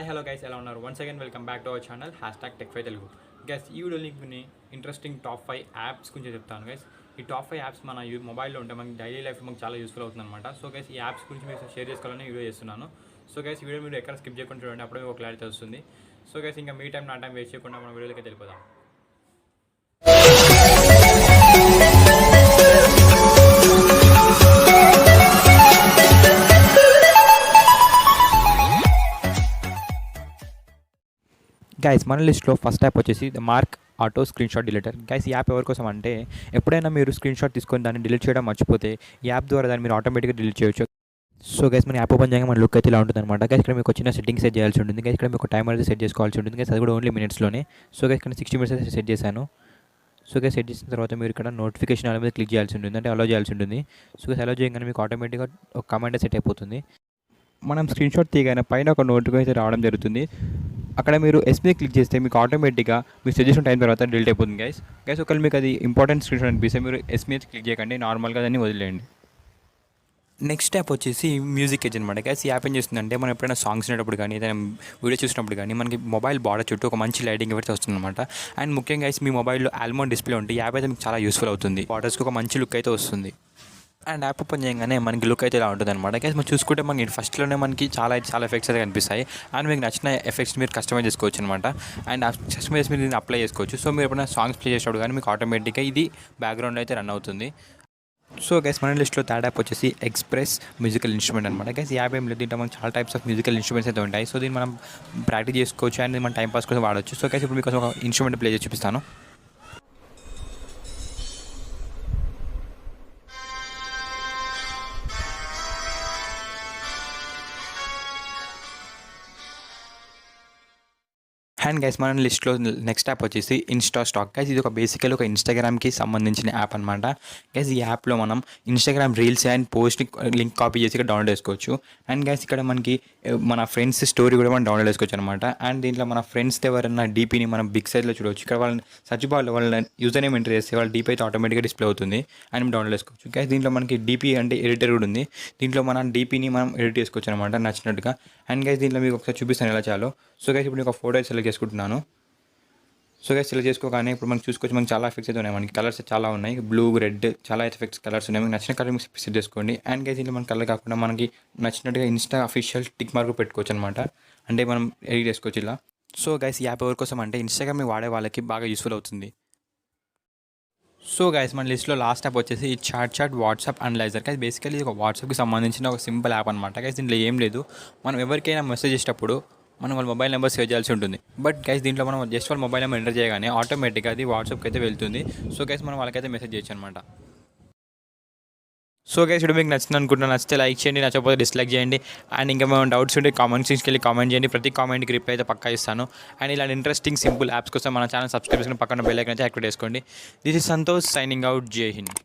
Hi hello guys, ఎలా ఉన్నారు? Once again welcome back to our channel #Tech5 Telugu. Guys, ఈ వీడియోలో మీకు ఇంట్రెస్టింగ్ టాప్ 5 యాప్స్ గురించి చెప్తాను గైస్. ఈ టాప్ 5 యాప్స్ మన మొబైల్లో ఉంటే మనకి డైలీ లైఫ్ మనకు చాలా యూస్ఫుల్ అవుతుంది అనమాట. సో గైస్, ఈ యాప్స్ గురించి మీరు షేర్ చేసుకోవాలని వీడియో చేస్తున్నాను. సో గైస్, ఈ వీడియో మీరు ఎక్కడ స్కిప్ చేయకుండా చూడండి, అప్పుడే ఒక క్లారిటీ వస్తుంది. సో గైస్, ఇంకా మీ టైం నా టైం వేస్ట్ చేయకుండా మన వీడియోలోకి వెళ్ళిపోదాం. గైస్, మన లిస్ట్లో ఫస్ట్ యాప్ వచ్చేసి the mark auto screenshot deleter. Guys, ఈ యాప్ ఎవరి కోసం అంటే ఎప్పుడైనా మీరు స్క్రీన్ షాట్ తీసుకొని దాన్ని డిలీట్ చేయడం మర్చిపోతే ఈ యాప్ ద్వారా దాన్ని మీరు ఆటోమేటిక్గా డిలీట్ చేయొచ్చు. సో గైస్, మన యాప్ ఓపెన్ చేయగా మన లుక్ అయితే ఇలా ఉంటుంది అనమాట. గైస్, ఇక్కడ మీకు చిన్న సెట్టింగ్ సెట్ చేయాల్సి ఉంటుంది. గైస్, ఇక్కడ మీకు టైమర్ అయితే సెట్ చేసుకోవాల్సి ఉంటుంది. గైస్, అది కూడా ఓన్లీ మినిట్స్లోనే. సో గైస్, ఇక్కడ 60 minutes అయితే సెట్ చేశాను. సో గైస్, సెట్ చేసిన తర్వాత మీరు ఇక్కడ నోటిఫికేషన్ అలా మీద క్లిక్ చేయాల్సి ఉంటుంది, అంటే అలో చేయాల్సి ఉంటుంది. సో గైస్, అలో చేయగానే మీకు ఆటోమేటిక్గా ఒక కమాండ్ సెట్ అయిపోతుంది. మనం స్క్రీన్ షాట్ తీయగానే పైన ఒక నోటిఫికేషన్ రావడం జరుగుతుంది. అక్కడ మీరు ఎస్ మీద క్లిక్ చేస్తే మీకు ఆటోమేటిక్గా మీరు సెట్ చేసిన టైం తర్వాత డిలీట్ అయిపోతుంది. గైస్, ఒకవేళ మీకు అది ఇంపార్టెంట్ స్క్రీన్ షాట్ అనిపిస్తే మీరు ఎస్ మీద క్లిక్ చేయకండి, నార్మల్గా దాన్ని వదిలేయండి. నెక్స్ట్ యాప్ వచ్చేసి మ్యూజిక్ ఏజ్ అనమాట. గైస్, ఈ యాప్ ఏం చేస్తుందంటే మనం ఎప్పుడైనా సాంగ్స్ వినేటప్పుడు కానీ ఏదైనా వీడియో చూసినప్పుడు కానీ మనకి మొబైల్ బార్డర్ చుట్టూ ఒక మంచి లైటింగ్ అయితే వస్తుందన్నమాట. అండ్ ముఖ్యంగా గైస్, మీ మొబైల్లో ఆల్మోండ్ డిస్ప్లే ఉంటే ఈ యాప్ అయితే మీకు చాలా యూస్ఫుల్ అవుతుంది. బార్డర్స్కి ఒక మంచి లుక్ అయితే వస్తుంది. అండ్ యాప్ ఓపెన్ చేయగానే మనకి లుక్ అయితే ఇలా ఉంటుంది అనమాట. గైస్, మనం చూసుకుంటే మనకి ఫస్ట్లోనే మనకి చాలా ఎఫెక్ట్స్ అయితే కనిపిస్తాయి. అండ్ మీకు నచ్చిన ఎఫెక్ట్స్ మీరు కస్టమైజ్ చేసుకోవచ్చు అనమాట. అండ్ కస్టమైజ్ మీరు దీన్ని అప్లై చేసుకోవచ్చు. సో మీరు ఎప్పుడైనా సాంగ్స్ ప్లే చేసేటప్పుడు కానీ మీకు ఆటోమేటిక్గా ఇది బ్యాక్గ్రౌండ్ అయితే రన్ అవుతుంది. సో గైస్, మన లిస్ట్లో థర్డ్ యాప్ వచ్చేసి ఎక్స్ప్రెస్ మ్యూజికల్ ఇన్స్ట్రుమెంట్ అనమాట. గైస్, ఈ యాప్ ఏం లేదు, దీంట్లో మనకి చాలా టైప్స్ ఆఫ్ మ్యూజికల్ ఇన్స్ట్రుమెంట్స్ అయితే ఉంటాయి. సో దీన్ని మనం ప్రాక్టీస్ చేసుకోవచ్చు అండ్ మన టైం పాస్ కోసం వాడవచ్చు. సో గైస్, ఇప్పుడు మీకు ఒక ఇన్స్ట్రుమెంట్ ప్లే చేసి చూపిస్తాను. అండ్ గైస్, మన లిస్ట్లో నెక్స్ట్ యాప్ వచ్చేసి ఇన్స్టా స్టాక్. గైస్, ఇది ఒక బేసికల్ ఒక ఇన్స్టాగ్రామ్కి సంబంధించిన యాప్ అనమాట. గైస్, ఈ యాప్లో మనం Instagram reels and post link copy చేసి ఇక్కడ డౌన్లోడ్ చేసుకోవచ్చు. అండ్ గైస్, ఇక్కడ మనకి మన ఫ్రెండ్స్ స్టోరీ కూడా మనం డౌన్లోడ్ చేసుకోవచ్చు అనమాట. అండ్ దీంట్లో మన ఫ్రెండ్స్ ఎవరైనా డీపీని మనం బిగ్ సైజ్లో చూడవచ్చు. ఇక్కడ వాళ్ళని సర్చ్ బార్లో వాళ్ళ యూజర్ నేమ్ ఎంటర్ చేస్తే వాళ్ళ డీపీ అయితే ఆటోమేటిక్గా డిస్ప్లే అవుతుంది అండ్ మనం డౌన్లోడ్ చేసుకోవచ్చు. గైస్, దీంట్లో మనకి డీపీ అంటే ఎడిటర్ కూడా ఉంది. దీంట్లో మన డీపీని మనం ఎడిట్ చేసుకోవచ్చు అనమాట నచ్చినట్టుగా. అండ్ గైస్, దీంట్లో మీకు ఒకసారి చూపిస్తాను ఎలా చేయాలో. సో గైస్, ఇప్పుడు నేను ఒక ఫోటో సెలెక్ట్ చేసుకుంటున్నాను. సో గైస్, సెలెక్ట్ చేసుకోగానే ఇప్పుడు మనకి చూసుకోవచ్చు, మనకి చాలా ఎఫెక్ట్స్ అయితే ఉన్నాయి. మనకి కలర్స్ చాలా ఉన్నాయి, బ్లూ, రెడ్, చాలా ఎఫెక్ట్స్ కలర్స్ ఉన్నాయి. మీకు నచ్చిన కలర్ మీకు సెట్ చేసుకోండి. అండ్ గైస్, దీంట్లో మన కలర్ కాకుండా మనకి నచ్చినట్టుగా ఇన్స్టా అఫీషియల్ టిక్ మార్క్ పెట్టుకోవచ్చు అనమాట. అంటే మనం ఎడిట్ చేసుకోవచ్చు ఇలా. సో గైస్, ఈ యాప్ ఎవరి కోసం అంటే ఇన్స్టాగ్రామ్ వాడే వాళ్ళకి బాగా యూస్ఫుల్ అవుతుంది. సో గైస్, మన లిస్ట్లో లాస్ట్ యాప్ వచ్చేసి ఈ chat WhatsApp analyser. Guys, basically ఇది ఒక వాట్సాప్కి సంబంధించిన ఒక సింపుల్ యాప్ అనమాట. గైస్, దీంట్లో ఏం లేదు, మనం ఎవరికైనా మెసేజ్ చేసేటప్పుడు మనం వాళ్ళ మొబైల్ నెంబర్ సేవ్ చేయాల్సి ఉంటుంది. బట్ గైస్, దీంట్లో మనం జస్ట్ వాళ్ళ మొబైల్ నెంబర్ ఎంటర్ చేయగానే ఆటోమేటిక్గా అది వాట్సాప్కి అయితే వెళ్తుంది. సో గైస్, మనం వాళ్ళకైతే మెసేజ్ చేయొచ్చు అనమాట. సో గైస్, ఇప్పుడు మీకు నచ్చింది అనుకుంటున్నాను. నచ్చితే లైక్ చేయండి, నచ్చకపోతే డిస్లైక్ చేయండి. అండ్ ఇంకా మేము డౌట్స్ ఉంటే కామెంట్ సెక్షన్కి వెళ్ళి కామెంట్ చేయండి. ప్రతి కామెంట్కి రిప్లై అయితే పక్కా ఇస్తాను. అండ్ ఇలాంటి ఇంట్రెస్టింగ్ సింపుల్ యాప్స్ కోసం మన ఛానల్ సబ్స్క్రైబ్ చేసుకుని పక్కన బెల్ ఐకాన్ అయితే యాక్టివేట్ చేసుకోండి. This is Santosh signing out. జై హింద్.